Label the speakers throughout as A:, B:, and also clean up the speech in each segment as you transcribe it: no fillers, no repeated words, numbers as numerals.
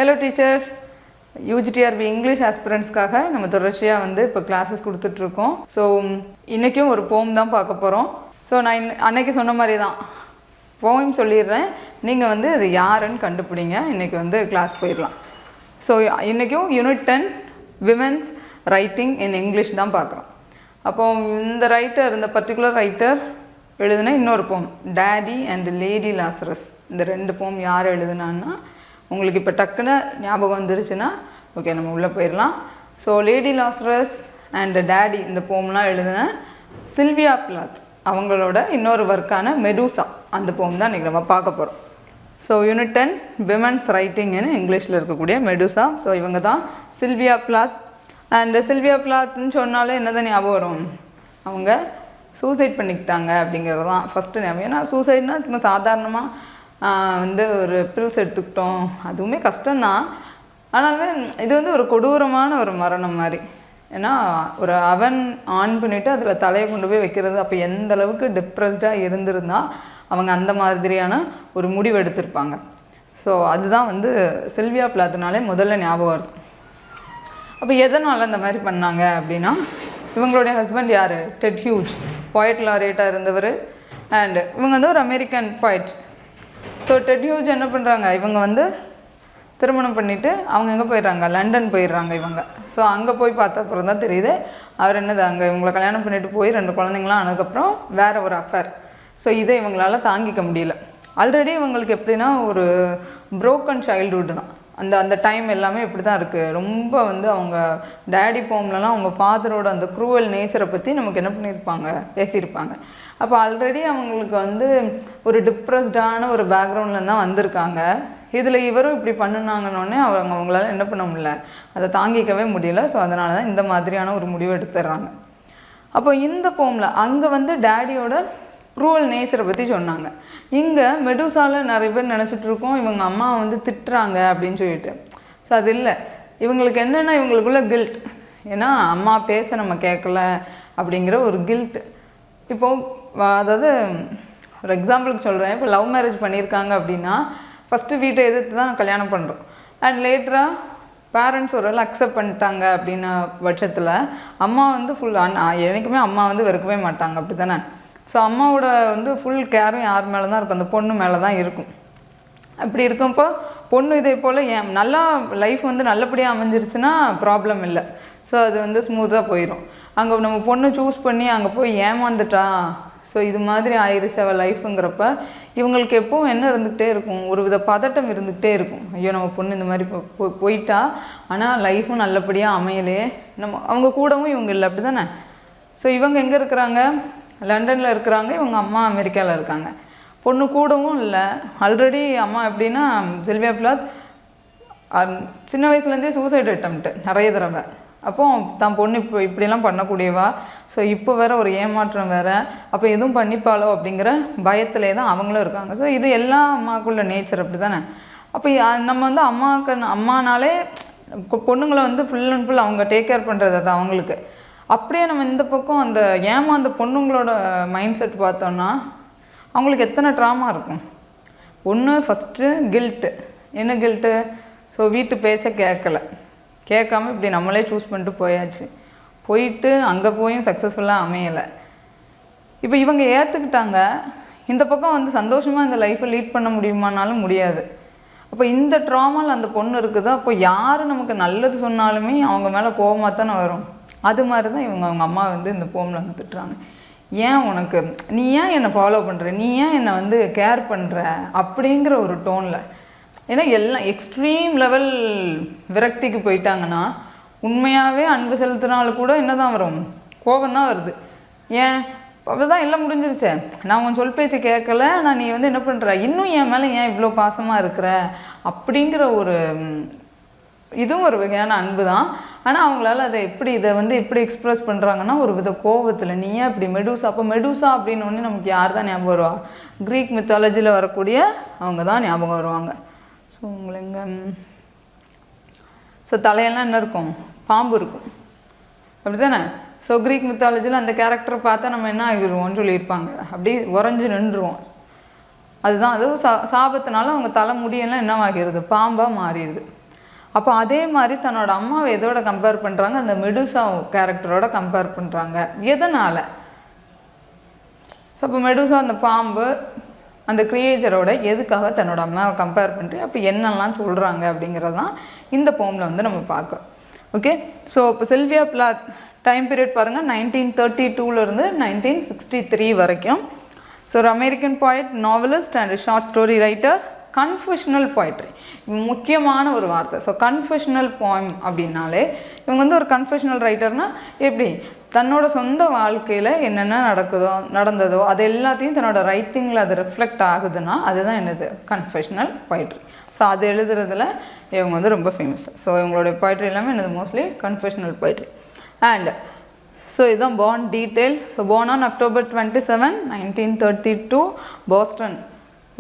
A: Hello teachers, UGTRB English aspirants-காக நம்ம தொடர்ச்சியாக வந்து இப்போ கிளாஸஸ் கொடுத்துட்ருக்கோம். ஸோ இன்றைக்கும் ஒரு போம் தான் பார்க்க போகிறோம். ஸோ நான் அன்னைக்கு சொன்ன மாதிரி தான் போம் சொல்லிடுறேன், நீங்கள் வந்து அது யாருன்னு கண்டுபிடிங்க. இன்றைக்கி வந்து கிளாஸ் போயிடலாம். ஸோ இன்றைக்கும் unit 10 women's writing in English தான் பார்க்குறோம். அப்போது இந்த ரைட்டர், இந்த பர்டிகுலர் ரைட்டர் எழுதுனா இன்னொரு போம் டேடி அண்ட் லேடி லாசரஸ். இந்த ரெண்டு போம் யார் எழுதுனான்னா உங்களுக்கு இப்போ டக்குன்னு ஞாபகம் வந்துருச்சுன்னா ஓகே நம்ம உள்ளே போயிடலாம். So lady Lazarus and daddy இந்த போம்லாம் எழுதுன சில்வியா பிளாத் அவங்களோட இன்னொரு ஒர்க்கான மெடூசா அந்த போம் தான் இன்றைக்கி நம்ம பார்க்க போகிறோம். ஸோ யூனிட் 10 விமென்ஸ் ரைட்டிங்னு இங்கிலீஷில் இருக்கக்கூடிய மெடூசா. ஸோ இவங்க தான் சில்வியா பிளாத். அண்ட் சில்வியா பிளாத்ன்னு சொன்னாலே என்ன தான் ஞாபகம் வரும்? அவங்க சூசைட் பண்ணிக்கிட்டாங்க அப்படிங்கிறது தான் ஃபஸ்ட்டு ஞாபகம். ஏன்னா சூசைட்னா சும்மா சாதாரணமாக வந்து ஒரு பில்ஸ் எடுத்துக்கிட்டோம், அதுவுமே கஷ்டம்தான். ஆனாலும் இது வந்து ஒரு கொடூரமான ஒரு மரணம் மாதிரி. ஏன்னா ஒரு அவன் ஆன் பண்ணிவிட்டு அதில் தலையை கொண்டு போய் வைக்கிறது. அப்போ எந்த அளவுக்கு டிப்ரெஸ்டாக இருந்திருந்தால் அவங்க அந்த மாதிரியான ஒரு முடிவு எடுத்திருப்பாங்க. ஸோ அதுதான் வந்து சில்வியா பிளாத்னாலே முதல்ல ஞாபகம் வருது. அப்போ எதனால் அந்த மாதிரி பண்ணாங்க அப்படின்னா, இவங்களுடைய ஹஸ்பண்ட் யார்? டெட் ஹியூஜ், போய்ட் லாரேட்டாக இருந்தவர். அண்ட் இவங்க வந்து ஒரு அமெரிக்கன் போய்ட். ஸோ டெட் ஹியூஜ் என்ன பண்ணுறாங்க, இவங்க வந்து திருமணம் பண்ணிவிட்டு அவங்க எங்கே போயிடுறாங்க, லண்டன் போயிடுறாங்க இவங்க. ஸோ அங்கே போய் பார்த்த அப்புறம் தான் தெரியுது அவர் என்னது அங்கே இவங்களை கல்யாணம் பண்ணிட்டு போய் 2 குழந்தைங்களாம் ஆனதுக்கப்புறம் வேறு ஒரு அஃபேர். ஸோ இதை இவங்களால தாங்கிக்க முடியல. ஆல்ரெடி இவங்களுக்கு எப்படின்னா ஒரு ப்ரோக்கன் சைல்டுஹுட் தான். அந்த டைம் எல்லாமே இப்படி தான் இருக்குது. ரொம்ப வந்து அவங்க டேடி போம்லலாம் அவங்க ஃபாதரோட அந்த க்ரூவல் நேச்சரை பற்றி நமக்கு என்ன பண்ணியிருப்பாங்க, பேசியிருப்பாங்க. அப்போ ஆல்ரெடி அவங்களுக்கு வந்து ஒரு டிப்ரெஸ்டான ஒரு பேக்ரவுண்டில் தான் வந்திருக்காங்க. இதில் இவரும் இப்படி பண்ணினாங்கன்னொடனே அவங்களால என்ன பண்ண முடியல, அதை தாங்கிக்கவே முடியல. ஸோ அதனால தான் இந்த மாதிரியான ஒரு முடிவு எடுத்துடுறாங்க. அப்போ இந்த போமில் அங்கே வந்து டேடியோட க்ரூவல் நேச்சரை பற்றி சொன்னாங்க. இங்கே மெடூசாவில் நிறைய பேர் நினச்சிட்ருக்கோம் இவங்க அம்மா வந்து திட்டுறாங்க அப்படின்னு சொல்லிட்டு. ஸோ அது இல்லை, இவங்களுக்கு என்னென்னா இவங்களுக்குள்ள கில்ட். ஏன்னா அம்மா பேச்சை நம்ம கேட்கல அப்படிங்கிற ஒரு கில்ட். இப்போது அதாவது ஒரு எக்ஸாம்பிளுக்கு சொல்கிறேன், இப்போ லவ் மேரேஜ் பண்ணியிருக்காங்க அப்படின்னா ஃபஸ்ட்டு வீட்டை எதிர்த்து தான் கல்யாணம் பண்ணுறோம். அண்ட் லேட்டராக பேரண்ட்ஸ் ஒரு வேளை அக்செப்ட் பண்ணிட்டாங்க அப்படின்ன பட்சத்தில் அம்மா வந்து என்றைக்குமே அம்மா வந்து வெறுக்கவே மாட்டாங்க, அப்படி தானே? ஸோ அம்மாவோட வந்து ஃபுல் கேரும் யார் மேலே தான் இருக்கும், அந்த பொண்ணு மேலே தான் இருக்கும். அப்படி இருக்கும்ப்போ பொண்ணு இதே போல் நல்லா லைஃப் வந்து நல்லபடியாக அமைஞ்சிருச்சுன்னா ப்ராப்ளம் இல்லை. ஸோ அது வந்து ஸ்மூத்தாக போயிடும். அங்கே நம்ம பொண்ணு சூஸ் பண்ணி அங்கே போய் ஏமாந்துட்டா, ஸோ இது மாதிரி ஆயிடுச்சு அவள் லைஃப்புங்கிறப்ப இவங்களுக்கு எப்பவும் என்ன இருந்துக்கிட்டே இருக்கும், ஒரு வித பதட்டம் இருந்துக்கிட்டே இருக்கும். ஐயோ நம்ம பொண்ணு இந்த மாதிரி போயிட்டா, ஆனால் லைஃப்பும் நல்லபடியாக அமையலையே, அவங்க கூடவும் இவங்க இல்லை, அப்படி தானே? ஸோ இவங்க எங்கே இருக்கிறாங்க? லண்டனில் இருக்கிறாங்க, இவங்க அம்மா அமெரிக்காவில் இருக்காங்க. பொண்ணு கூடவும் இல்லை. ஆல்ரெடி அம்மா எப்படின்னா சில்வியா பிளாத் சின்ன வயசுலேருந்தே சூசைட் அட்டெம்ப்ட் நிறைய தடவை. அப்போ தான் பொண்ணு இப்போ இப்படிலாம் பண்ணக்கூடியவா, ஸோ இப்போ வேறு ஒரு ஏமாற்றம் வேறு, அப்போ எதுவும் பண்ணிப்பாளோ அப்படிங்கிற பயத்திலே தான் அவங்களும் இருக்காங்க. ஸோ இது எல்லா அம்மாவுக்குள்ள நேச்சர், அப்படி தானே? அப்போ நம்ம வந்து அம்மானாலே பொண்ணுங்களை வந்து ஃபுல் அண்ட் ஃபுல் அவங்க டேக் கேர் பண்ணுறது அது அவங்களுக்கு. அப்படியே நம்ம இந்த பக்கம் அந்த ஏமாந்த பொண்ணுங்களோட மைண்ட் செட் பார்த்தோன்னா அவங்களுக்கு எத்தனை ட்ராமா இருக்கும். ஒன்று ஃபஸ்ட்டு கில்ட்டு. என்ன கில்ட்டு? ஸோ வீட்டு பேச்ச கேட்காம இப்படி நம்மளே சூஸ் பண்ணிட்டு போயாச்சு, போயிட்டு அங்கே போயும் சக்ஸஸ்ஃபுல்லாக அமையலை. இப்போ இவங்க ஏற்றுக்கிட்டாங்க, இந்த பக்கம் வந்து சந்தோஷமாக இந்த லைஃப்பை லீட் பண்ண முடியுமானாலும் முடியாது. அப்போ இந்த ட்ராமாவில் அந்த பொண்ணு இருக்குது. அப்போ யார் நமக்கு நல்லது சொன்னாலுமே அவங்க மேலே கோபமாக தானே வரும். அது மாதிரி தான் அவங்க அம்மா வந்து இந்த போமில் வந்து திட்டுறாங்க. ஏன் உனக்கு, நீ ஏன் என்னை ஃபாலோ பண்ணுற, நீ ஏன் என்னை வந்து கேர் பண்ணுற அப்படிங்கிற ஒரு டோனில். ஏன்னா எல்லாம் எக்ஸ்ட்ரீம் லெவல் விரக்திக்கு போயிட்டாங்கன்னா உண்மையாகவே அன்பு செலுத்தினாலும் கூட என்ன தான் வரும், கோபம் தான் வருது. ஏன் அவ்வளோதான், எல்லாம் முடிஞ்சிருச்சே, நான் உன் சொல் பேச்சு கேட்கல, நான் நீ வந்து என்ன பண்ணுற, இன்னும் என் மேலே ஏன் இவ்வளோ பாசமாக இருக்கிற அப்படிங்கிற ஒரு இதுவும் ஒரு வகையான அன்பு தான். ஆனால் அவங்களால அதை இதை வந்து எப்படி எக்ஸ்ப்ரெஸ் பண்ணுறாங்கன்னா ஒரு வித கோபத்தில். நீ ஏன் இப்படி மெடூசா, அப்போ மெடூசா அப்படின்னு ஒன்று நமக்கு யார் தான் ஞாபகம் வருவா? க்ரீக் மித்தாலஜியில் வரக்கூடிய அவங்க தான் ஞாபகம் வருவாங்க. ஸோ உங்களுக்கு ஸோ தலையெல்லாம் என்ன இருக்கும், பாம்பு இருக்கும், அப்படி தானே? ஸோ க்ரீக் மித்தாலஜியில் அந்த கேரக்டரை பார்த்தா நம்ம என்ன ஆகிடுவோம்னு சொல்லியிருப்பாங்க, அப்படி உறைஞ்சி நின்றுவோம். அதுதான், அதுவும் சாபத்தினால அவங்க தலை முடியெல்லாம் என்னவாகிறது, பாம்பாக மாறிடுது. அப்போ அதே மாதிரி தன்னோட அம்மாவை எதோட கம்பேர் பண்ணுறாங்க, அந்த மெடுசா கேரக்டரோட கம்பேர் பண்ணுறாங்க. எதனால்? ஸோ அப்போ மெடுசா அந்த பாம்பு அந்த கிரியேச்சரோட எதுக்காக தன்னோட அம்மாவை கம்பேர் பண்ணுறேன், அப்போ என்னெல்லாம் சொல்கிறாங்க அப்படிங்கிறது தான் இந்த போமில் வந்து நம்ம பார்க்குறோம். ஓகே, ஸோ இப்போ சில்வியா பிளாத் டைம் பீரியட் பாருங்கள் 1932லேருந்து 1963 வரைக்கும். ஸோ ஒரு American poet, novelist and short story writer. Confessional poetry முக்கியமான ஒரு வார்த்தை. ஸோ கன்ஃபெஷனல் போயம் அப்படின்னாலே இவங்க வந்து ஒரு கன்ஃபெஷனல் ரைட்டர்னால் எப்படி தன்னோட சொந்த வாழ்க்கையில் என்னென்ன நடந்ததோ அது எல்லாத்தையும் தன்னோட ரைட்டிங்கில் அது ரிஃப்ளெக்ட் ஆகுதுன்னா அதுதான் என்னது கன்ஃபெஷனல் போய்ட்ரி. ஸோ அது எழுதுறதுல இவங்க வந்து ரொம்ப ஃபேமஸ். ஸோ இவங்களுடைய போய்ட்ரி எல்லாமே என்னது mostly confessional poetry. And so இதுதான் born detail. So born on October 27, 1932 Boston.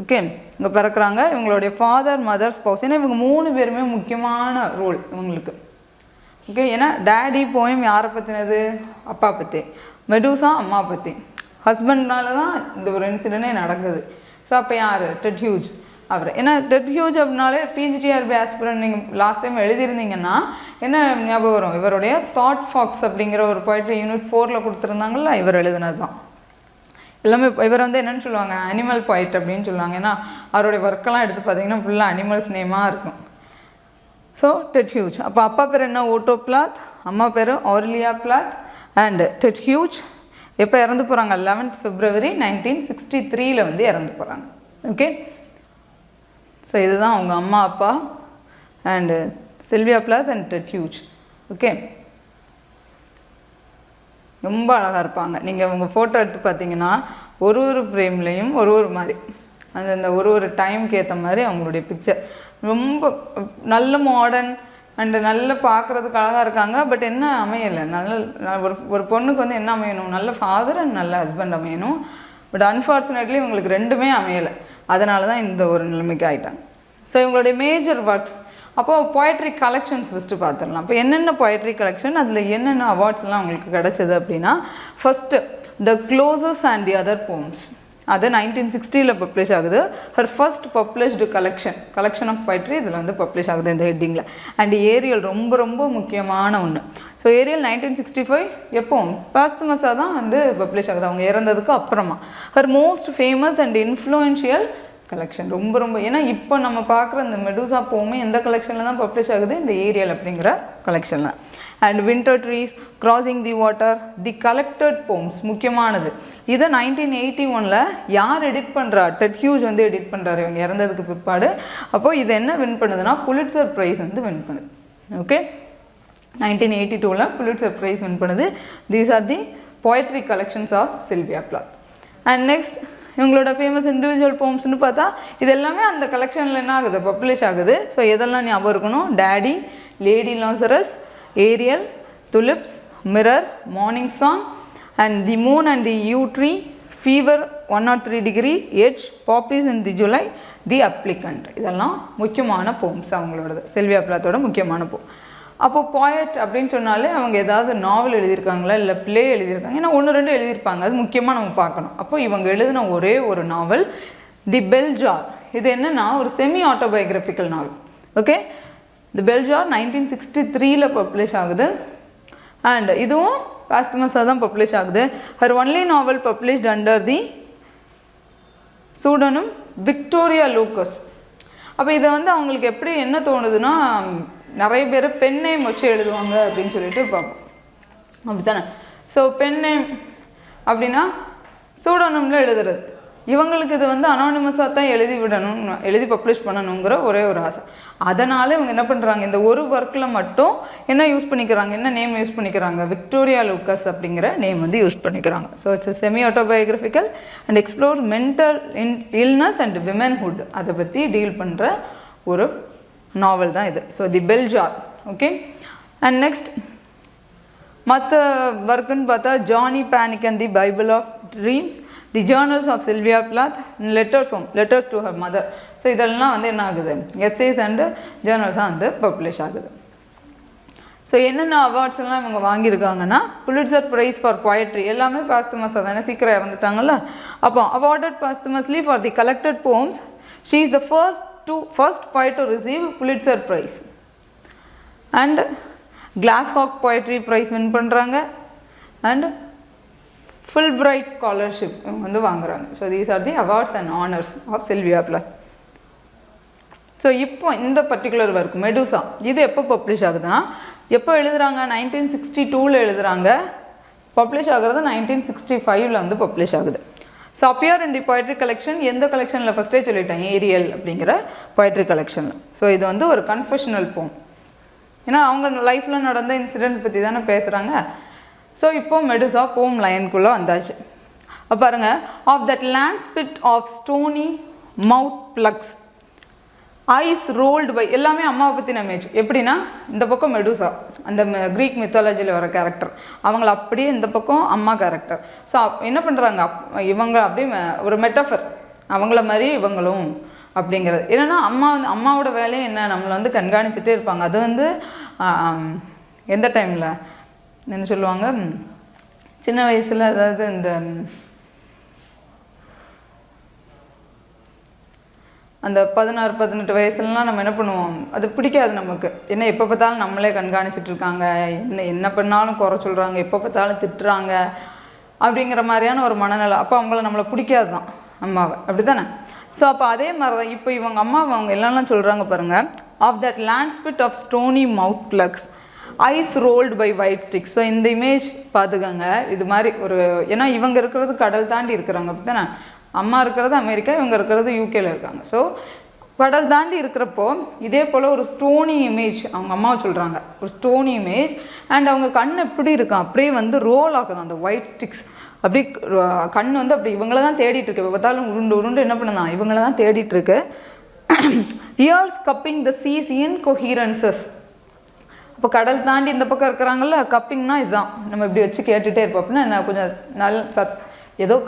A: Okay, இங்கே பிறக்கிறாங்க. இவங்களுடைய ஃபாதர், மதர், ஸ்பௌஸ். ஏன்னா இவங்க 3 பேருமே முக்கியமான ரோல் இவங்களுக்கு. ஓகே, ஏன்னா டேடி போயம் யாரை பற்றினது, அப்பா பற்றி. மெடுசா அம்மா பற்றி. ஹஸ்பண்ட்னால தான் இந்த ஒரு இன்சிடென்டே நடக்குது. ஸோ அப்போ யார், டெட் ஹியூஜ் அவர். ஏன்னா டெட் ஹியூஜ் அப்படின்னாலே பிஜிடிஆர்பி ஆஸ்பிரண்ட் நீங்கள் லாஸ்ட் டைம் எழுதியிருந்தீங்கன்னா என்ன ஞாபகம் வரும், இவருடைய தாட் ஃபாக்ஸ் அப்படிங்கிற ஒரு போய்ட்ரி யூனிட் 4ல் கொடுத்துருந்தாங்கல்ல, இவர் எழுதினது தான் எல்லாமே. இவர் வந்து என்னென்னு சொல்லுவாங்க, அனிமல் போய்ட் அப்படின்னு சொல்லுவாங்க. ஏன்னா அவருடைய ஒர்க்கெல்லாம் எடுத்து பார்த்தீங்கன்னா ஃபுல்லாக அனிமல்ஸ் நேமாக இருக்கும். So Ted Hughes. அப்போ அப்பா பேர் என்ன, ஓட்டோ பிளாத். அம்மா பேர் Aurelia Plath. And Ted Hughes எப்போ இறந்து போகிறாங்க, 11th February 1963 வந்து இறந்து போகிறாங்க. ஓகே, ஸோ இதுதான் அவங்க அம்மா அப்பா and Sylvia Plath and Ted Hughes. Okay, ரொம்ப அழகாக இருப்பாங்க. நீங்கள் அவங்க ஃபோட்டோ எடுத்து பார்த்தீங்கன்னா ஒரு ஃப்ரேம்லேயும் ஒரு மாதிரி அந்த ஒரு டைமுக்கு ஏற்ற மாதிரி அவங்களுடைய பிக்சர் ரொம்ப நல்ல மாடர்ன் அண்டு நல்ல பார்க்குறதுக்கு அழகாக இருக்காங்க. பட் என்ன அமையலை, நல்ல ஒரு பொண்ணுக்கு வந்து என்ன அமையணும், நல்ல ஃபாதர் அண்ட் நல்ல ஹஸ்பண்ட் அமையணும். பட் அன்ஃபார்ச்சுனேட்லி இவங்களுக்கு 2மே அமையலை. அதனால தான் இந்த ஒரு நிலைமைக்கு ஆகிட்டாங்க. ஸோ இவங்களுடைய மேஜர் ஒர்க்ஸ். அப்போது போய்ட்ரி கலெக்ஷன்ஸ் ஃபஸ்ட்டு பார்த்துடலாம். இப்போ என்னென்ன போய்ட்ரி கலெக்ஷன், அதில் என்னென்ன அவார்ட்ஸ்லாம் அவங்களுக்கு கிடச்சிது அப்படின்னா, first the colossus and the other poems. அது 1960 பப்ளிஷ் ஆகுது. Her first published collection of poetry இதில் வந்து பப்ளிஷ் ஆகுது இந்த ஹெட்டிங்கில். அண்ட் ஏரியல் ரொம்ப முக்கியமான ஒன்று. ஸோ ஏரியல் 1965 எப்போ பாஸ்துமஸாக தான் வந்து பப்ளிஷ் ஆகுது, அவங்க இறந்ததுக்கு அப்புறமா. Her most famous and influential collection. ரொம்ப ஏன்னா இப்போ நம்ம பார்க்குற இந்த மெடுசா போமே எந்த கலெக்ஷனில் தான் பப்ளிஷ் ஆகுது, இந்த ஏரியல் அப்படிங்கிற கலெக்ஷன் தான். And winter trees, crossing the water, the collected poems முக்கியமானது. இதை 1981 யார் எடிட் பண்ணுறா, டெட் ஹியூஜ் வந்து எடிட் பண்ணுறாரு இவங்க இறந்ததுக்கு பிற்பாடு. அப்போது இது என்ன வின் பண்ணுதுன்னா புலிட்சர் ப்ரைஸ் வந்து வின் பண்ணுது. ஓகே, 1982 புலிட்சர் ப்ரைஸ் வின் பண்ணுது. These are the poetry collections of Sylvia Plath. And next இவங்களோட ஃபேமஸ் இண்டிவிஜுவல் போம்ஸ்னு பார்த்தா இது எல்லாமே அந்த கலெக்ஷனில் என்ன ஆகுது, பப்ளிஷ் ஆகுது. ஸோ எதெல்லாம் ஞாபகம் இருக்கணும், daddy, lady Lazarus, Ariel, tulips, mirror, morning song, and the moon and the yew tree, fever, 103 degree, edge, poppies in the July, the applicant. இதெல்லாம் முக்கியமான போம்ஸ் அவங்களோடது, சில்வியா பிளாத்தோட முக்கியமான போம். அப்போது போயட் அப்படின்னு சொன்னாலே அவங்க ஏதாவது நாவல் எழுதியிருக்காங்களா இல்லை ப்ளே எழுதியிருக்காங்க. ஏன்னா 1-2 எழுதியிருப்பாங்க, அது முக்கியமாக நம்ம பார்க்கணும். அப்போ இவங்க எழுதின ஒரே ஒரு நாவல் தி பெல் ஜார். இது என்னென்னா ஒரு semi autobiographical novel. Okay, the bell jar 1963 publish ஆகுது. அண்ட் இதுவும் பாஸ்துமஸாக தான் பப்ளிஷ் ஆகுது. Her only novel published under the pseudonym Victoria Lucas. அப்போ இதை வந்து அவங்களுக்கு எப்படி என்ன தோணுதுன்னா, நிறைய பேர் பென் நேம் வச்சு எழுதுவாங்க அப்படின்னு சொல்லிட்டு பார்ப்போம், அப்படி தானே. ஸோ பென் நேம் அப்படின்னா சூடனமில் எழுதுறது. இவங்களுக்கு இது வந்து அனானிமஸாக தான் எழுதி பப்ளிஷ் பண்ணணுங்கிற ஒரே ஒரு ஆசை. அதனால் இவங்க என்ன பண்ணுறாங்க, இந்த ஒரு ஒர்க்கில் மட்டும் என்ன யூஸ் பண்ணிக்கிறாங்க, என்ன நேம் யூஸ் பண்ணிக்கிறாங்க, விக்டோரியா லூக்கஸ் அப்படிங்கிற நேம் வந்து யூஸ் பண்ணிக்கிறாங்க. So it's semi autobiographical and explore mental illness and womanhood, அதை பற்றி டீல் பண்ணுற ஒரு நாவல் தான் இது. So the bell Jar. Okay, and next மற்ற ஒர்க்குன்னு பார்த்தா Johnny Panic and the Bible of Dreams, the Journals of Sylvia Plath, letters to her mother. So இதெல்லாம் வந்து என்ன ஆகுது, எஸ்ஏஸ் அண்டு ஜேர்னல்ஸாக வந்து பப்ளிஷ் ஆகுது. ஸோ என்னென்ன அவார்ட்ஸ் எல்லாம் இவங்க வாங்கியிருக்காங்கன்னா, புலிட்சர் ப்ரைஸ் ஃபார் போயட்ரி எல்லாமே பாஸ்துமஸாக தானே, சீக்கிரம் இறந்துட்டாங்கல்ல. அப்போ awarded posthumously for the collected poems. She is the first poet to receive Pulitzer Prize. And Glascock poetry prize win பண்ணுறாங்க அண்ட் ஃபுல்பிரைட் ஸ்காலர்ஷிப் இவங்க வந்து வாங்குறாங்க. So these are the awards and honours of Sylvia Plath. So இப்போ இந்த particular work Medusa இது எப்போ publish ஆகுதுன்னா, எப்போ எழுதுகிறாங்க 1962 எழுதுகிறாங்க, பப்ளிஷ் ஆகிறது 1965 வந்து பப்ளிஷ் ஆகுது. ஸோ அப்பியர் இன் தி poetry கலெக்ஷன், எந்த கலெக்ஷனில் ஃபஸ்ட்டே சொல்லிட்டேன், ஏரியல் அப்படிங்கிற poetry கலெக்ஷனில். ஸோ இது வந்து ஒரு கன்ஃபெஷனல் போம், ஏன்னா அவங்க லைஃப்பில் நடந்த இன்சிடென்ட்ஸ் பற்றி தானே பேசுகிறாங்க. ஸோ இப்போ மெடுசா போம் லைனுக்குள்ளே வந்தாச்சு. பாருங்கள், off that land split of stony mouth plugs eyes rolled by, எல்லாமே அம்மாவை பற்றின இமேஜ். எப்படின்னா இந்த பக்கம் மெடுசா அந்த க்ரீக் மித்தாலஜியில் வர கேரக்டர், அவங்கள அப்படியே இந்த பக்கம் அம்மா கேரக்டர். ஸோ என்ன பண்ணுறாங்க, இவங்க அப்படியே ஒரு மெட்டஃபர், அவங்கள மாதிரி இவங்களும் அப்படிங்கிறது. ஏன்னா அம்மா வந்து அம்மாவோட வேலையை என்ன, நம்மளை வந்து கண்காணிச்சுட்டே இருப்பாங்க. அது வந்து எந்த டைமில் என்ன சொல்லுவாங்க, சின்ன வயசில், அதாவது இந்த அந்த 16-18 வயசுலலாம் நம்ம என்ன பண்ணுவோம், அது பிடிக்காது நமக்கு. ஏன்னா எப்போ பார்த்தாலும் நம்மளே கண்காணிச்சிட்டு இருக்காங்க, என்ன பண்ணாலும் குறை சொல்கிறாங்க, எப்போ பார்த்தாலும் திட்டுறாங்க அப்படிங்கிற மாதிரியான ஒரு மனநிலை. அப்போ அவங்கள நம்மளை பிடிக்காது தான் அம்மாவை, அப்படி தானே? ஸோ அப்போ அதே மாதிரி தான் இப்போ இவங்க அம்மாவை அவங்க எல்லாம் சொல்கிறாங்க பாருங்கள், off that land split of stony mouth plugs eyes rolled by white sticks. So இந்த இமேஜ் பார்த்துக்கோங்க. இது மாதிரி ஒரு, ஏன்னா இவங்க இருக்கிறது கடல் தாண்டி இருக்கிறாங்க, அப்படி தானே? அம்மா இருக்கிறது அமெரிக்கா, இவங்க இருக்கிறது யூகேல இருக்காங்க. ஸோ கடல் தாண்டி இருக்கிறப்போ இதே போல் ஒரு ஸ்டோனி இமேஜ் அவங்க அம்மாவை சொல்கிறாங்க, ஒரு ஸ்டோனி இமேஜ். அண்ட் அவங்க கண் எப்படி இருக்கான், அப்படியே வந்து ரோல் ஆகுது அந்த ஒயிட் ஸ்டிக்ஸ், அப்படி கண் வந்து அப்படி இவங்கள தான் தேடிட்டு இருக்கு. இப்போ பார்த்தாலும் உருண்டு உருண்டு என்ன பண்ணுதான், இவங்கள தான் தேடிட்டு இருக்கு. இயர்ஸ் கப்பிங் த சீஸ் இன் கொஹீரன்சஸ். இப்போ கடல் தாண்டி இந்த பக்கம் இருக்கிறாங்கல்ல, கப்பிங்னா இதுதான், நம்ம இப்படி வச்சு கேட்டுகிட்டே இருப்போம். அப்படின்னா என்ன, கொஞ்சம் ஏதோ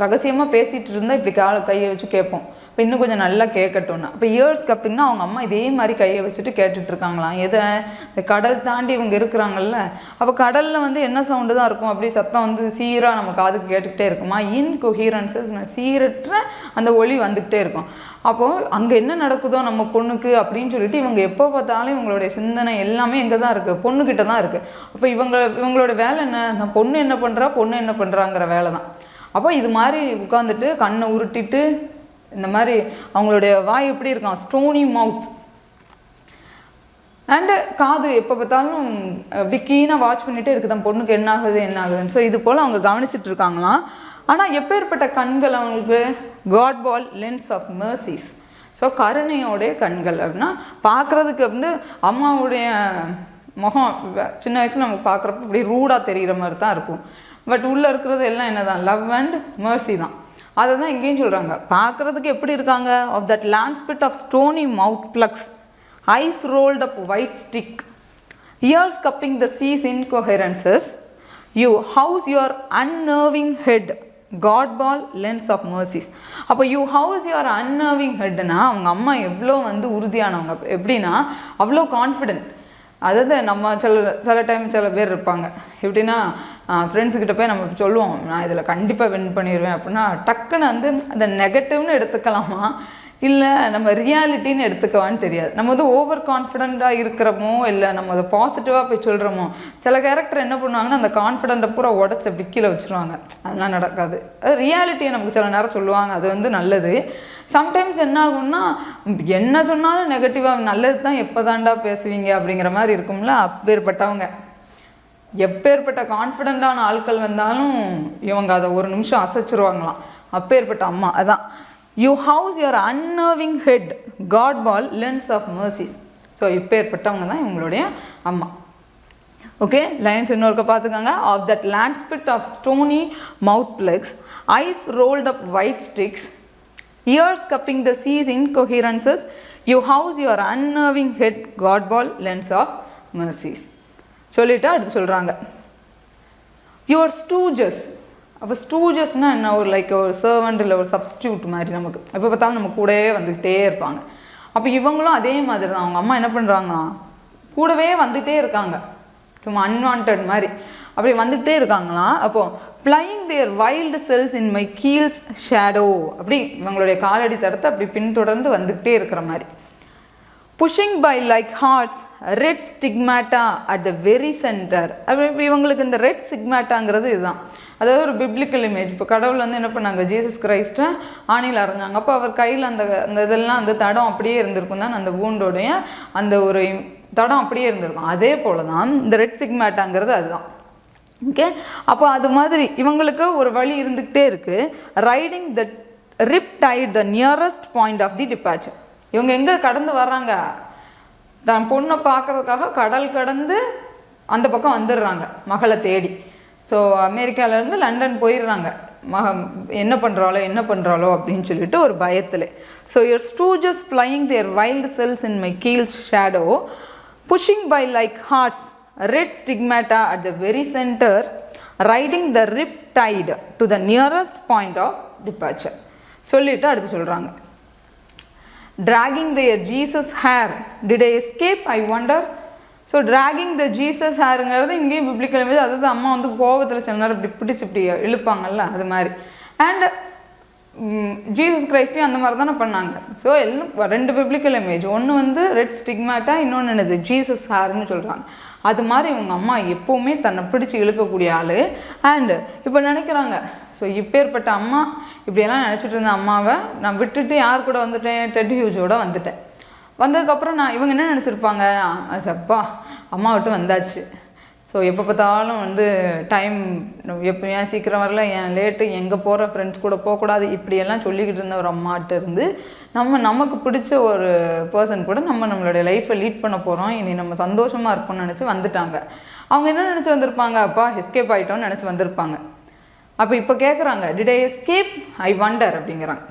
A: ரகசியமாக பேசிகிட்டு இருந்தால் இப்படி கையை வச்சு கேட்போம். இப்போ இன்னும் கொஞ்சம் நல்லா கேட்கட்டும்னா, இப்போ இயர்ஸ் கப்பிங்னா அவங்க அம்மா இதே மாதிரி கையை வச்சுட்டு கேட்டுட்ருக்காங்களாம். எதை, இந்த கடல் தாண்டி இவங்க இருக்கிறாங்கல்ல, அப்போ கடலில் வந்து என்ன சவுண்டு தான் இருக்கும், அப்படி சத்தம் வந்து சீராக நம்ம காதுக்கு கேட்டுக்கிட்டே இருக்குமா, இன்கொஹீரன்சஸ், சீரற்ற அந்த ஒலி வந்துக்கிட்டே இருக்கும். அப்போது அங்கே என்ன நடக்குதோ நம்ம பொண்ணுக்கு அப்படின்னு சொல்லிட்டு இவங்க எப்போ பார்த்தாலும் இவங்களுடைய சிந்தனை எல்லாமே எங்கே தான் இருக்குது, பொண்ணுக்கிட்ட தான் இருக்குது. அப்போ இவங்களோட வேலை என்ன, அந்த பொண்ணு என்ன பண்ணுறா, பொண்ணு என்ன பண்ணுறாங்கிற வேலை தான். அப்போ இது மாதிரி உட்காந்துட்டு கண்ணை உருட்டிட்டு இந்த மாதிரி அவங்களுடைய வாய் எப்படி இருக்கான், ஸ்டோனி மவுத். அண்டு காது எப்போ பார்த்தாலும் விக்கீனாக வாட்ச் பண்ணிகிட்டே இருக்குது, தன் பொண்ணுக்கு என்ன ஆகுதுன்னு. ஸோ இது போல் அவங்க கவனிச்சிட்டு இருக்காங்களாம். ஆனால் எப்பேற்பட்ட கண்கள் அவங்களுக்கு, God ball lens of mercies. So கருணையோடைய கண்கள் அப்படின்னா பார்க்குறதுக்கு வந்து அம்மாவுடைய முகம் சின்ன வயசில் நம்ம பார்க்குறப்ப இப்படி ரூடாக தெரிகிற மாதிரி தான் இருக்கும். பட் உள்ளே இருக்கிறது எல்லாம் என்ன தான், லவ் அண்ட் மர்சி தான். அதை தான் இங்கேயும் சொல்கிறாங்க, பார்க்குறதுக்கு எப்படி இருக்காங்க, off that land split of stony mouth plugs eyes rolled up white stick ears cupping the seas incoherences you house your unnerving head God ball lens of mercies. அப்போ you house your unnerving ஹெட்னா அவங்க அம்மா எவ்வளோ வந்து உறுதியானவங்க, எப்படின்னா அவ்வளோ confident. அதாவது நம்ம சில டைம் சில பேர் இருப்பாங்க, எப்படின்னா ஃப்ரெண்ட்ஸுக்கிட்ட போய் நம்ம சொல்லுவோம், நான் இதில் கண்டிப்பாக வின் பண்ணிடுவேன் அப்படின்னா டக்குன்னு வந்து அதை நெகட்டிவ்னு எடுத்துக்கலாமா இல்லை நம்ம ரியாலிட்டின்னு எடுத்துக்கவான்னு தெரியாது. நம்ம வந்து ஓவர் கான்ஃபிடெண்ட்டாக இருக்கிறோமோ இல்லை நம்ம அதை பாசிட்டிவாக போய் சொல்கிறோமோ. சில கேரக்டர் என்ன பண்ணுவாங்கன்னா அந்த கான்ஃபிடென்ட்டை பூரா உடச்சி அப்படி கீழே வச்சுருவாங்க, அதெல்லாம் நடக்காது. அது ரியாலிட்டியை நமக்கு சில நேரம் சொல்லுவாங்க, அது வந்து நல்லது. சம்டைம்ஸ் என்ன ஆகும்னா என்ன சொன்னாலும் நெகட்டிவாக, நல்லது தான் எப்போ தாண்டா பேசுவீங்க அப்படிங்கிற மாதிரி இருக்கும்ல. அப்பேற்பட்டவங்க, எப்பேற்பட்ட கான்ஃபிடெண்ட்டான ஆட்கள் வந்தாலும் இவங்க அதை ஒரு நிமிஷம் அசைச்சிருவாங்களாம். அப்பேற்பட்ட அம்மா. அதான் you house your unnerving head God ball lens of mercies. So இப்பேற்பட்டவங்க தான் இவங்களுடைய அம்மா. ஓகே, லைன்ஸ் இன்னொருக்க பார்த்துக்கோங்க. Off that land split of stony mouth plugs eyes rolled up white sticks ears cupping the seas incoherences you house your unnerving head God ball lens of mercies. சொல்லிவிட்டு அடுத்து சொல்கிறாங்க your ஸ்டூஜஸ். அப்போ ஸ்டூஜஸ்னால் என்ன, ஒரு like ஒரு servant இல்லை ஒரு substitute மாதிரி நமக்கு எப்போ பார்த்தாலும் நம்ம கூடவே வந்துக்கிட்டே இருப்பாங்க. அப்போ இவங்களும் அதே மாதிரி தான். அவங்க அம்மா என்ன பண்ணுறாங்க, கூடவே வந்துகிட்டே இருக்காங்க, சும்மா அன்வான்ட் மாதிரி அப்படி வந்துகிட்டே இருக்காங்களாம். அப்போது flying their wild cells in my keel's shadow, அப்படி இவங்களுடைய காலடி தரத்தை அப்படி பின்தொடர்ந்து வந்துக்கிட்டே இருக்கிற மாதிரி. Pushing by like hearts red stigmata at the very centre. இவங்களுக்கு இந்த ரெட் ஸ்டிக்மேட்டாங்கிறது இதுதான். அதாவது ஒரு பிப்ளிக்கல் இமேஜ். இப்போ கடவுள் வந்து என்ன பண்ணாங்க, ஜீசஸ் கிரைஸ்ட்டை ஆணியில் அரைஞ்சாங்க. அப்போ அவர் கையில் அந்த இதெல்லாம் அந்த தடம் அப்படியே இருந்திருக்கும் தான், அந்த வூண்டோடைய அந்த ஒரு தடம் அப்படியே இருந்திருக்கும். அதே போல் தான் இந்த ரெட் ஸ்டிக்மேட்டாங்கிறது அதுதான். ஓகே, அப்போ அது மாதிரி இவங்களுக்கு ஒரு வழி இருந்துக்கிட்டே இருக்குது. Riding the rip tide the nearest point of the departure. இவங்க எங்கே கடந்து வர்றாங்க, தான் பொண்ணை பார்க்குறதுக்காக கடல் கடந்து அந்த பக்கம் வந்துடுறாங்க மகளை தேடி. ஸோ அமெரிக்காவிலேருந்து லண்டன் போயிடுறாங்க, என்ன பண்ணுறாளோ அப்படின்னு சொல்லிட்டு ஒரு பயத்தில். So your stooges flying their wild cells in my keel's shadow pushing by like hearts red stigmata at the very centre riding the rip tide to the nearest point of departure சொல்லிவிட்டு அடுத்து சொல்கிறாங்க. dragging their Jesus hair did I escape I wonder. So dragging the Jesus hairங்கிறது இங்கேயும் biblical image. அதாவது அம்மா வந்து கோபத்தில் சில நேரம் இப்படி பிடிச்சி இப்படி இழுப்பாங்கல்ல அது மாதிரி. அண்ட் ஜீசஸ் கிரைஸ்டையும் அந்த மாதிரி தானே பண்ணாங்க. ஸோ எல்லாம் 2 பிப்ளிக்கல் இமேஜ். ஒன்று வந்து ரெட் ஸ்டிக்மேட்டா, இன்னொன்று என்னது ஜீசஸ் ஹேர்னு சொல்கிறாங்க. அது மாதிரி இவங்க அம்மா எப்போவுமே தன்னை பிடிச்சி இழுக்கக்கூடிய ஆள். அண்டு இப்போ நினைக்கிறாங்க, ஸோ இப்பேற்பட்ட அம்மா இப்படியெல்லாம் நினச்சிட்டு இருந்த அம்மாவை நான் விட்டுட்டு யார் கூட வந்துட்டேன், டெட் ஹியூஸோடு வந்துட்டேன். வந்ததுக்கப்புறம் இவங்க என்ன நினச்சிருப்பாங்க, அப்பா அம்மா விட்டு வந்தாச்சு, ஸோ எப்போ பார்த்தாலும் வந்து டைம் எப்போ ஏன் சீக்கிரம் வரல, ஏன் லேட்டு, எங்கே போகிற ஃப்ரெண்ட்ஸ் கூட போகக்கூடாது, இப்படியெல்லாம் சொல்லிக்கிட்டு இருந்த ஒரு அம்மாட்ட இருந்து நமக்கு பிடிச்ச ஒரு பர்சன் கூட நம்மளுடைய லைஃப்பை லீட் பண்ண போகிறோம், இனி நம்ம சந்தோஷமாக இருப்போம்னு நினச்சி வந்துட்டாங்க. அவங்க என்ன நினச்சி வந்திருப்பாங்க, அப்பா எஸ்கேப் ஆகிட்டோன்னு நினச்சி வந்திருப்பாங்க. அப்போ இப்போ கேட்குறாங்க, did I escape I wonder அப்படிங்கிறாங்க.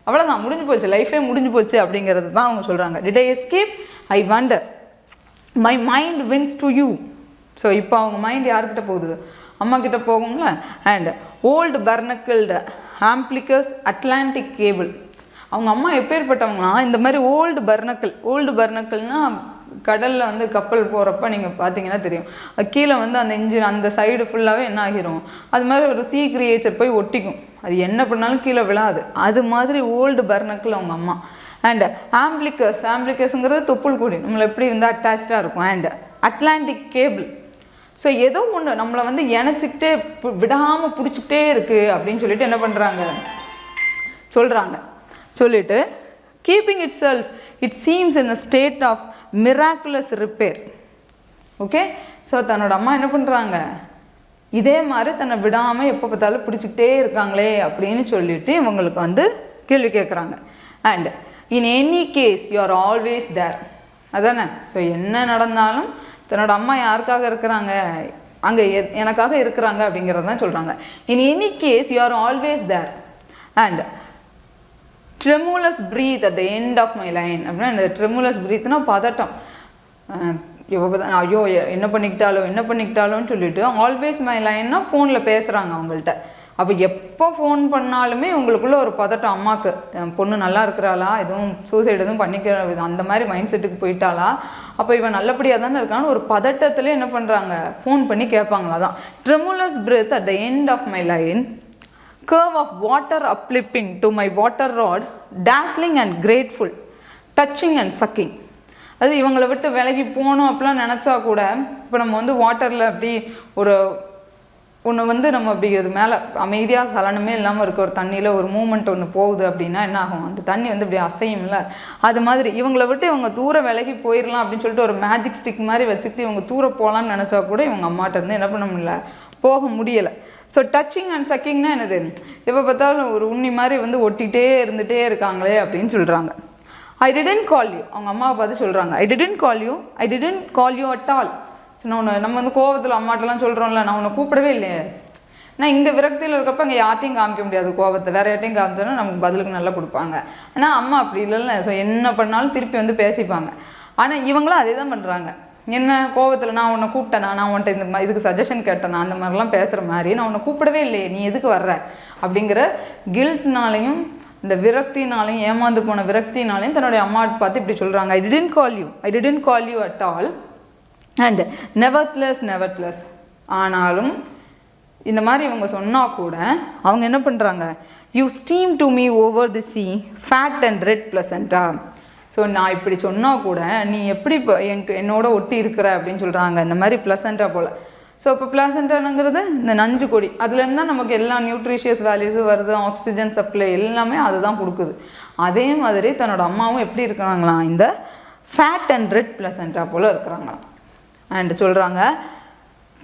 A: அவ்வளோதான், முடிஞ்சு போச்சு, லைஃபே முடிஞ்சு போச்சு அப்படிங்கிறது தான் அவங்க சொல்கிறாங்க. Did I escape I wonder my mind winds to you. So இப்போ அவங்க மைண்ட் யார்கிட்ட போகுது, அம்மா கிட்ட போகும்ல. And old barnacled umbilicus Atlantic cable. அவங்க அம்மா எப்பேற்பட்டவங்கன்னா இந்த மாதிரி ஓல்டு பர்னக்கிள்னால் கடலில் வந்து கப்பல் போகிறப்ப நீங்கள் பார்த்தீங்கன்னா தெரியும், கீழே வந்து அந்த இன்ஜின் அந்த சைடு ஃபுல்லாகவே என்ன ஆகிரும், அது மாதிரி ஒரு சீ கிரியேச்சர் போய் ஒட்டிக்கும், அது என்ன பண்ணாலும் கீழே விழாது. அது மாதிரி ஓல்டு பர்னக்கிள் அவங்க அம்மா. அண்ட் ஆம்பிளிகஸ்ங்கிறது தொப்புள் கொடி, நம்மளை எப்படி வந்து அட்டாச்சாக இருக்கும். And Atlantic cable. ஸோ ஏதோ ஒன்று நம்மளை வந்து இணைச்சிக்கிட்டே விடாமல் பிடிச்சிக்கிட்டே இருக்குது அப்படின்னு சொல்லிட்டு என்ன பண்ணுறாங்க சொல்கிறாங்க. சொல்லிட்டு keeping itself it seems in a state of miraculous repair. Okay, so தன்னோட அம்மா என்ன பண்ணுறாங்க, இதே மாதிரி தன்னை விடாமல் எப்போ பார்த்தாலும் பிடிச்சிக்கிட்டே இருக்காங்களே அப்படின்னு சொல்லிட்டு இவங்களுக்கு வந்து கேள்வி கேட்குறாங்க. And in any case you are always there. அதானே, ஸோ என்ன நடந்தாலும் தன்னோட அம்மா யாருக்காக இருக்கிறாங்க, அங்கே எனக்காக இருக்கிறாங்க அப்படிங்கிறது தான் சொல்கிறாங்க. In any case you are always there and tremulous breath at the end of my line. அப்படின்னா இந்த ட்ரெமுலஸ் ப்ரீத்னா பதட்டம், ஐயோ என்ன பண்ணிக்கிட்டாலோன்னு சொல்லிட்டு ஆல்வேஸ் மை லைன்னா ஃபோனில் பேசுகிறாங்க அவங்கள்ட்ட. அப்போ எப்போ ஃபோன் பண்ணாலுமே உங்களுக்குள்ளே ஒரு பதட்டம், அம்மாவுக்கு பொண்ணு நல்லா இருக்கிறாளா, எதுவும் சூசைட் எதுவும் பண்ணிக்கிற அந்த மாதிரி மைண்ட் செட்டுக்கு போயிட்டாளா, அப்போ இவன் நல்லபடியாக தானே இருக்கான்னு ஒரு பதட்டத்தில் என்ன பண்ணுறாங்க, ஃபோன் பண்ணி கேட்பாங்களா தான். Tremulous breath at the end of my line, curve of water uplifting to my water rod, dazzling and grateful, touching and sucking. அது இவங்களை விட்டு விலகி போகணும் அப்படிலாம் நினச்சா கூட, இப்போ நம்ம வந்து வாட்டரில் அப்படி ஒன்று வந்து நம்ம அப்படி அது மேலே அமைதியாக சலனமே இல்லாமல் இருக்க ஒரு தண்ணியில் ஒரு மூமெண்ட் ஒன்று போகுது அப்படின்னா என்ன ஆகும், அந்த தண்ணி வந்து இப்படி அசையும்ல, அது மாதிரி இவங்களை விட்டு இவங்க தூரம் விலகி போயிடலாம் அப்படின்னு சொல்லிட்டு ஒரு மேஜிக் ஸ்டிக் மாதிரி வச்சுக்கிட்டு இவங்க தூரம் போகலான்னு நினச்சா கூட இவங்க அம்மாட்ட இருந்து என்ன பண்ண முடியல, போக முடியலை. ஸோ டச்சிங் அண்ட் சக்கிங்னா என்னது, எப்போ பார்த்தாலும் ஒரு உண்ணி மாதிரி வந்து ஒட்டிகிட்டே இருந்துகிட்டே இருக்காங்களே அப்படின்னு சொல்கிறாங்க. ஐ டிடன்ட் கால் யூ, அவங்க அம்மாவை பார்த்து சொல்கிறாங்க, I didn't call you at all. So நான் நம்ம வந்து கோவத்தில் அம்மாட்டெல்லாம் சொல்கிறோம்ல, நான் உன்னை கூப்பிடவே இல்லையே. நான் இங்கே விரக்தியில் இருக்கப்போ அங்கே யார்ட்டையும் காமிக்க முடியாது கோவத்தை, வேறு யார்ட்டையும் காமிச்சோன்னா நமக்கு பதிலுக்கு நல்லா கொடுப்பாங்க. ஆனால் அம்மா அப்படி இல்லைல்ல, ஸோ என்ன பண்ணாலும் திருப்பி வந்து பேசிப்பாங்க. ஆனால் இவங்களும் அதே தான் பண்ணுறாங்க. என்ன கோவத்தில் நான் உன்னை கூப்பிட்டேனா, நான் உன்ட்ட இந்த இதுக்கு சஜஷன் கேட்டேனா, அந்த மாதிரிலாம் பேசுகிற மாதிரி, நான் உன்னை கூப்பிடவே இல்லையே, நீ எதுக்கு வர்ற அப்படிங்கிற கில்ட்னாலையும் இந்த விரக்தினாலையும், ஏமாந்து போன விரக்தினாலையும் தன்னுடைய அம்மாவை பார்த்து இப்படி சொல்கிறாங்க. I didn't call you at all and nevertheless. ஆனாலும் இந்த மாதிரி இவங்க சொன்னால் கூட அவங்க என்ன பண்ணுறாங்க, you steam to me over the sea fat and red placenta. So நான் இப்படி சொன்னால் கூட நீ எப்படி இப்போ என்னோட ஒட்டி இருக்கிற அப்படின்னு சொல்கிறாங்க. இந்த மாதிரி ப்ளசண்டா போல். ஸோ இப்போ பிளாசண்டாங்கிறது இந்த நஞ்சு கொடி, அதுலேருந்து தான் நமக்கு எல்லா நியூட்ரிஷியஸ் வேல்யூஸும் வருது, ஆக்சிஜன் சப்ளை எல்லாமே அதுதான் கொடுக்குது. அதே மாதிரி தன்னோட அம்மாவும் எப்படி இருக்கிறாங்களாம், இந்த ஃபேட் அண்ட் ரெட் பிளசண்டா போல் இருக்கிறாங்களாம். அண்ட் சொல்கிறாங்க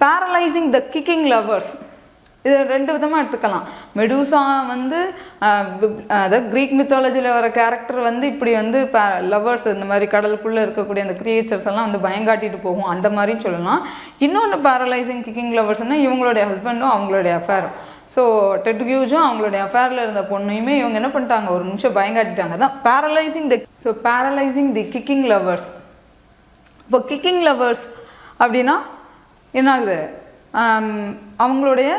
A: பேரலைசிங் த கிக்கிங் லவர்ஸ். இது ரெண்டு விதமாக எடுத்துக்கலாம். மெடூசா வந்து அதாவது க்ரீக் மித்தாலஜியில் வர கேரக்டர் வந்து இப்படி வந்து லவர்ஸ் இந்த மாதிரி கடலுக்குள்ளே இருக்கக்கூடிய அந்த கிரியேச்சர்ஸ் எல்லாம் வந்து பயங்காட்டிட்டு போகும், அந்த மாதிரியும் சொல்லலாம். இன்னொன்று பேரலைசிங் கிக்கிங் லவர்ஸ்னால் இவங்களுடைய ஹஸ்பண்டும் அவங்களுடைய அஃபேரும். ஸோ டெட்கியூஜும் அவங்களுடைய அஃபேரில் இருந்த பொண்ணையுமே இவங்க என்ன பண்ணிட்டாங்க, ஒரு நிமிஷம் பயங்காட்டிட்டாங்க. தான் பேரலைசிங் தி கிக்கிங் லவர்ஸ். இப்போ கிக்கிங் லவர்ஸ் அப்படின்னா என்ன ஆகுது, அவங்களுடைய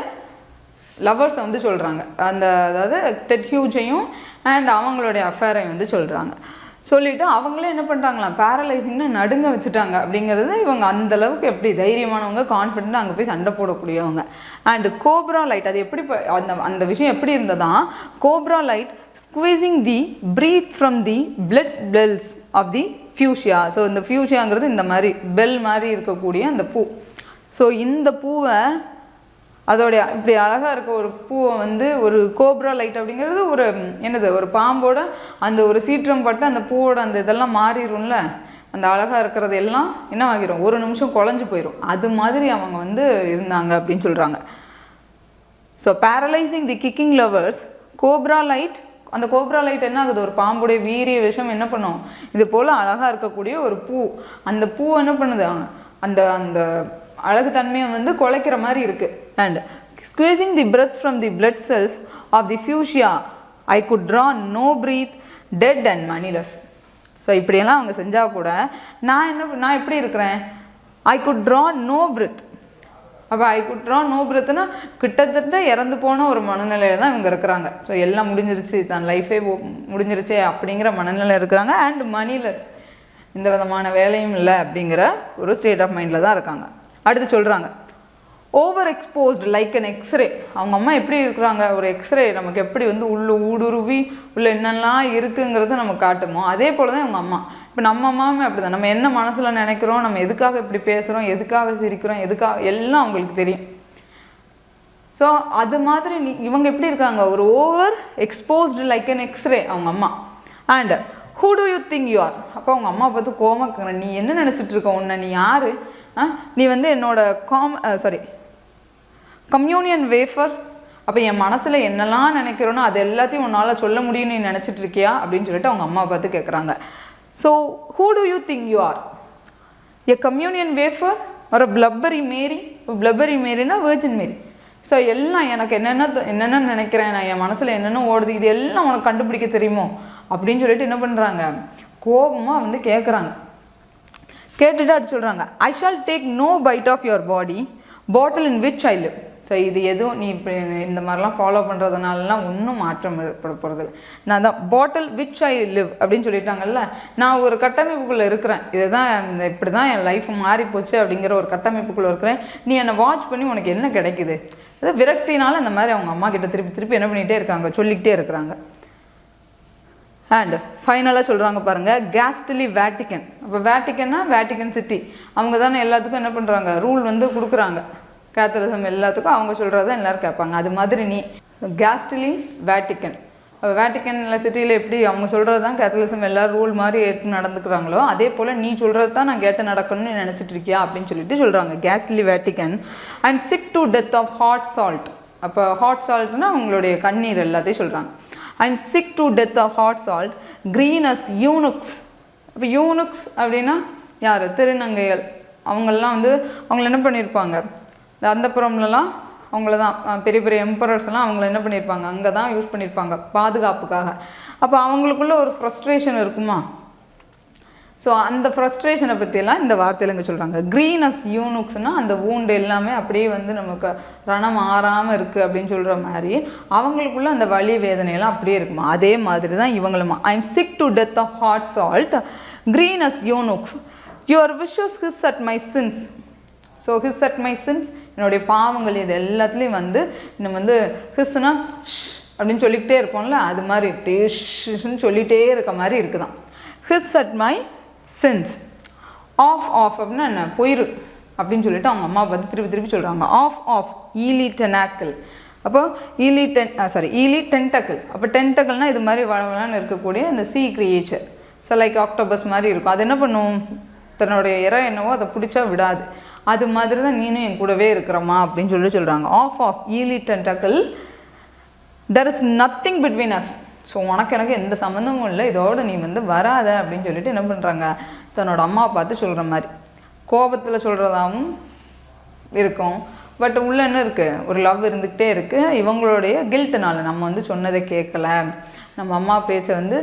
A: லவர்ஸை வந்து சொல்கிறாங்க. அதாவது டெட்கியூஜையும் அண்ட் அவங்களுடைய அஃபேரையும் வந்து சொல்கிறாங்க. சொல்லிவிட்டு அவங்களே என்ன பண்ணுறாங்களாம், பேரலைசிங்னா நடுங்க வச்சுட்டாங்க. அப்படிங்கிறது இவங்க அந்தளவுக்கு எப்படி தைரியமானவங்க, கான்ஃபிடென்ட்டாக அங்கே போய் சண்டை போடக்கூடியவங்க. அண்டு கோப்ரா லைட், அது எப்படி அந்த விஷயம் எப்படி இருந்ததா, cobra light squeezing the breath from the blood bells of the fuchsia. So இந்த ஃபியூஷியாங்கிறது இந்த மாதிரி பெல் மாதிரி இருக்கக்கூடிய அந்த பூ. ஸோ இந்த பூவை அதோடைய இப்படி அழகாக இருக்க ஒரு பூவை வந்து ஒரு கோப்ரா லைட் அப்படிங்கிறது ஒரு என்னது, ஒரு பாம்போட அந்த ஒரு சீற்றம் பட்டு அந்த பூவோட அந்த இதெல்லாம் மாறிடும்ல, அந்த அழகாக இருக்கிறது எல்லாம் என்ன ஆகிரும், ஒரு நிமிஷம் குழஞ்சி போயிடும். அது மாதிரி அவங்க வந்து இருந்தாங்க அப்படின்னு சொல்கிறாங்க. ஸோ பேரலைசிங் தி கிக்கிங் லவர்ஸ், கோப்ரா லைட். அந்த கோப்ரா லைட் என்ன ஆகுது, ஒரு பாம்புடைய வீரிய விஷம் என்ன பண்ணும், இது போல் அழகாக இருக்கக்கூடிய ஒரு பூ. அந்த பூ என்ன பண்ணுது, அந்த அந்த அழகு தன்மையை வந்து குலைக்கிற மாதிரி இருக்குது. And squeezing the breath from the blood cells of the fuchsia I could draw no breath dead and moneyless. So இப்படியெல்லாம் அவங்க செஞ்சால் கூட நான் எப்படி இருக்கிறேன், I could draw no breath. அப்போ ஐ குட் ட்ரா நோ பிரெத்னா கிட்டத்தட்ட இறந்து போன ஒரு மனநிலையில் தான் இவங்க இருக்கிறாங்க. ஸோ எல்லாம் முடிஞ்சிருச்சு, தான் லைஃபே முடிஞ்சிருச்சே அப்படிங்கிற மனநிலை இருக்கிறாங்க. அண்ட் மணிலெஸ், இந்த விதமான வேலையும் இல்லை அப்படிங்கிற ஒரு ஸ்டேட் ஆஃப் மைண்டில் தான் இருக்காங்க. அடுத்து சொல்கிறாங்க overexposed like an x-ray. அவங்க அம்மா எப்படி இருக்கிறாங்க, ஒரு எக்ஸ்ரே நமக்கு எப்படி வந்து உள்ள ஊடுருவி உள்ள என்னெல்லாம் இருக்குங்கிறது நமக்கு காட்டுமோ அதே போல் தான் இவங்க அம்மா. இப்போ நம்ம அம்மாவுமே அப்படி தான், நம்ம என்ன மனசில் நினைக்கிறோம், நம்ம எதுக்காக இப்படி பேசுகிறோம், எதுக்காக சிரிக்கிறோம், எதுக்காக எல்லாம் அவங்களுக்கு தெரியும். ஸோ அது மாதிரி இவங்க எப்படி இருக்காங்க, ஒரு overexposed like an x-ray அவங்க அம்மா. And who do you think you are. அப்போ அவங்க அம்மா பார்த்து கோமக்கிற, நீ என்ன நினச்சிட்டு இருக்க, உன்னை நீ யார், நீ வந்து என்னோட கம்யூனியன் வேஃபர். அப்போ என் மனசில் என்னெல்லாம் நினைக்கிறோன்னா அது எல்லாத்தையும் உன்னால் சொல்ல முடியும்னு நீ நினச்சிட்டு இருக்கியா அப்படின்னு சொல்லிட்டு அவங்க அம்மா பார்த்து கேட்குறாங்க. So who do you think you R, a communion wafer ஒரு பிளப்பரி மேரி. பிளப்பரி மேரினா வெர்ஜின் மேரி. ஸோ எல்லாம் எனக்கு என்னென்ன நினைக்கிறேன், நான் என் மனசில் என்னென்ன ஓடுது, இது எல்லாம் உனக்கு கண்டுபிடிக்க தெரியுமோ அப்படின்னு சொல்லிட்டு என்ன பண்ணுறாங்க, கோபமாக வந்து கேட்குறாங்க. கேட்டுட்டு அது சொல்கிறாங்க I shall take no bite of your body bottle in which I live. So இது எதுவும் நீ இப்போ இந்த மாதிரிலாம் ஃபாலோ பண்ணுறதுனாலலாம் ஒன்றும் மாற்றம் ஏற்பட போகிறதில்ல. நான் தான் பாட்டில் விச் ஐ லிவ் அப்படின்னு சொல்லிட்டாங்கல்ல, நான் ஒரு கட்டமைப்புக்குள்ளே இருக்கிறேன், இதுதான் இப்படி தான் என் லைஃப் மாறி போச்சு அப்படிங்கிற ஒரு கட்டமைப்புக்குள்ளே இருக்கிறேன், நீ என்னை வாட்ச் பண்ணி உனக்கு என்ன கிடைக்குது. அது விரக்தினால இந்த மாதிரி அவங்க அம்மா கிட்ட திருப்பி என்ன பண்ணிகிட்டே இருக்காங்க, சொல்லிக்கிட்டே இருக்கிறாங்க. அண்ட் ஃபைனலாக சொல்கிறாங்க பாருங்கள், கேஸ்ட்லி வேட்டிக்கன். அப்போ வேட்டிக்கன்னா வேட்டிக்கன் சிட்டி, அவங்க தானே எல்லாத்துக்கும் என்ன பண்ணுறாங்க, ரூல் வந்து கொடுக்குறாங்க. கேத்தலிசம் எல்லாத்துக்கும் அவங்க சொல்கிறது தான் எல்லோரும் கேட்பாங்க. அது மாதிரி நீ கேஸ்ட்லி வேட்டிக்கன். அப்போ வேட்டிக்கனில் சிட்டியில் எப்படி அவங்க சொல்கிறது தான் கேத்தலிசம் எல்லோரும் ரூல் மாதிரி ஏற்று நடந்துக்கிறாங்களோ அதே போல் நீ சொல்கிறது தான் நான் கேட்டு நடக்கணும்னு நினச்சிட்டு இருக்கியா அப்படின்னு சொல்லிட்டு சொல்கிறாங்க. Ghastly Vatican and sick to death of hot salt. அப்போ ஹாட் சால்ட்னா அவங்களுடைய கண்ணீர் எல்லாத்தையும் சொல்கிறாங்க. I'm sick to death of hot salt green as eunuchs. இப்போ யூனுக்ஸ் அப்படின்னா யார், திருநங்கைகள். அவங்களெலாம் வந்து அவங்கள என்ன பண்ணியிருப்பாங்க, இந்த அந்தப்புறம்லாம் அவங்கள தான் பெரிய பெரிய எம்பரர்ஸ்லாம் அவங்கள என்ன பண்ணியிருப்பாங்க, அங்கே தான் யூஸ் பண்ணியிருப்பாங்க பாதுகாப்புக்காக. அப்போ அவங்களுக்குள்ள ஒரு ஃப்ரஸ்ட்ரேஷன் இருக்குமா, ஸோ அந்த ஃப்ரஸ்ட்ரேஷனை பற்றியெல்லாம் இந்த வார்த்தையில் இங்கே சொல்கிறாங்க. க்ரீன் அஸ் யூனுக்ஸ்னால் அந்த வூண்டு எல்லாமே அப்படியே வந்து நமக்கு ரணம் ஆறாமல் இருக்குது அப்படின்னு சொல்கிற மாதிரி அவங்களுக்குள்ள அந்த வலி வேதனையெல்லாம் அப்படியே இருக்குமா, அதே மாதிரி தான் இவங்களுமா. I am sick to death of hot salt green as eunuchs your wishes hiss at my sins. So hiss at my sins, என்னுடைய பாவங்கள் இது எல்லாத்துலேயும் வந்து நம்ம வந்து ஹிஸ்னா அப்படின்னு சொல்லிக்கிட்டே இருப்போம்ல, அது மாதிரி இப்படியே ஷின்னு சொல்லிகிட்டே இருக்க மாதிரி இருக்குதான். Hiss at my sins. Off அப்படின்னா என்ன, போயிரு அப்படின்னு சொல்லிட்டு அவங்க அம்மா பார்த்து திருப்பி சொல்கிறாங்க. ஆஃப் ஈலி டெனாக்கிள். அப்போ ஈலி டென்டக்கிள். அப்போ டென்டக்கிள்னால் இது மாதிரி வளவலான்னு இருக்கக்கூடிய இந்த C creature. So like octopus மாதிரி இருக்கும். அது என்ன பண்ணும், தன்னுடைய இறை என்னவோ அதை பிடிச்சா விடாது. அது மாதிரி தான் நீனும் என் கூடவே இருக்கிறம்மா அப்படின்னு சொல்கிறாங்க. Off eely tentacle, there is nothing between us. So எனக்கு எந்த சம்மந்தமும் இல்லை, இதோட நீ வராத அப்படின்னு சொல்லிட்டு என்ன பண்ணுறாங்க, தன்னோட அம்மா பார்த்து சொல்கிற மாதிரி. கோபத்தில் சொல்கிறதாகவும் இருக்கும், பட் உள்ள என்ன இருக்குது, ஒரு லவ் இருந்துக்கிட்டே இருக்குது. இவங்களுடைய கில்ட்டுனால நம்ம சொன்னதை கேட்கல, நம்ம அம்மா பேச்சை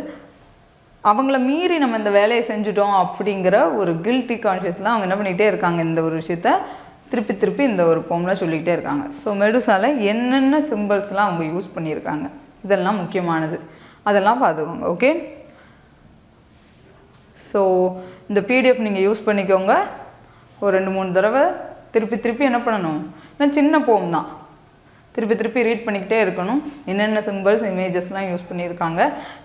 A: அவங்கள மீறி நம்ம இந்த வேலையை செஞ்சுட்டோம் அப்படிங்கிற ஒரு கில்ட்டி கான்ஷியஸில் அவங்க என்ன பண்ணிகிட்டே இருக்காங்க, இந்த ஒரு விஷயத்த திருப்பி இந்த ஒரு போமில் சொல்லிக்கிட்டே இருக்காங்க. ஸோ மெடுசால என்னென்ன சிம்பிள்ஸ்லாம் அவங்க யூஸ் பண்ணியிருக்காங்க, இதெல்லாம் முக்கியமானது, அதெல்லாம் பார்த்துக்கோங்க. ஓகே, ஸோ இந்த பிடிஎஃப் நீங்கள் யூஸ் பண்ணிக்கோங்க. ஒரு 2-3 தடவை திருப்பி என்ன பண்ணணும், நான் சின்ன போம் தான், திருப்பி ரீட் பண்ணிக்கிட்டே இருக்கணும். என்னென்ன சிம்பிள்ஸ் இமேஜஸ்லாம் யூஸ் பண்ணியிருக்காங்க.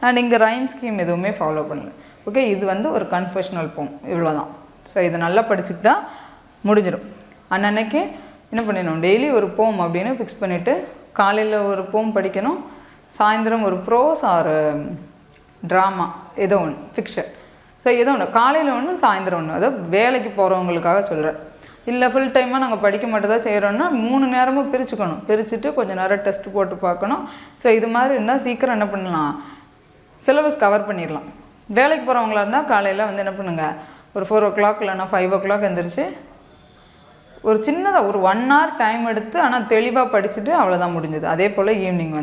A: அண்ட் இங்கே ரைம் ஸ்கீம் எதுவுமே ஃபாலோ பண்ணல. ஓகே, இது ஒரு கன்ஃபெஷனல் போம், இவ்வளோ தான். ஸோ இதை நல்லா படிச்சுக்கிட்டா முடிஞ்சிடும். அன்னன்னைக்கு என்ன பண்ணிடணும், டெய்லி ஒரு போம் அப்படின்னு ஃபிக்ஸ் பண்ணிவிட்டு காலையில் ஒரு போம் படிக்கணும், சாயந்தரம் ஒரு ப்ரோஸ் ஆர் ட்ராமா ஏதோ ஒன்று ஃபிக்ஷன். ஸோ ஏதோ ஒன்று காலையில் ஒன்று சாயந்தரம் ஒன்று, அதாவது வேலைக்கு போகிறவங்களுக்காக சொல்கிறேன். இல்லை ஃபுல் டைமாக நாங்கள் படிக்க மட்டும் தான் செய்கிறோன்னா 3 நேரமும் பிரிச்சுட்டு கொஞ்சம் நேரம் டெஸ்ட் போட்டு பார்க்கணும். ஸோ இது மாதிரி இருந்தால் சீக்கிரம் என்ன பண்ணலாம், சிலபஸ் கவர் பண்ணிடலாம். வேலைக்கு போகிறவங்களா இருந்தால் காலையில் என்ன பண்ணுங்கள், ஒரு 4 o'clock இல்லைனா 5 o'clock எழுந்திரிச்சு ஒரு சின்னதாக ஒரு 1 hour டைம் எடுத்து ஆனால் தெளிவாக படிச்சுட்டு அவ்வளோதான் முடிஞ்சது. அதே போல் ஈவினிங்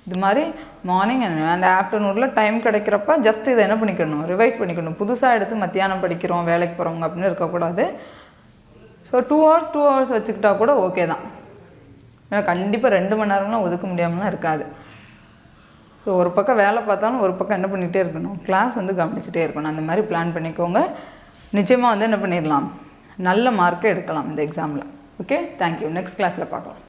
A: இது மாதிரி மார்னிங் அண்ட் ஆஃப்டர்நூனில் டைம் கிடைக்கிறப்ப ஜஸ்ட் இதை என்ன பண்ணிக்கணும், ரிவைஸ் பண்ணிக்கணும். புதுசாக எடுத்து மத்தியானம் படிக்கிறோம் வேலைக்கு போகிறவங்க அப்படின்னு இருக்கக்கூடாது. ஸோ 2 hours வச்சுக்கிட்டா கூட ஓகே தான். ஏன்னா கண்டிப்பாக 2 மணி நேரம்லாம் ஒதுக்க முடியாமலாம் இருக்காது. ஸோ ஒரு பக்கம் வேலை பார்த்தாலும் ஒரு பக்கம் என்ன பண்ணிகிட்டே இருக்கணும், கிளாஸ் கவனிச்சுட்டே இருக்கணும். அந்த மாதிரி பிளான் பண்ணிக்கோங்க. நிச்சயமாக என்ன பண்ணிடலாம், நல்ல மார்க்கை எடுக்கலாம் இந்த எக்ஸாமில். Okay, thank you. நெக்ஸ்ட் கிளாஸில் பார்க்கலாம்.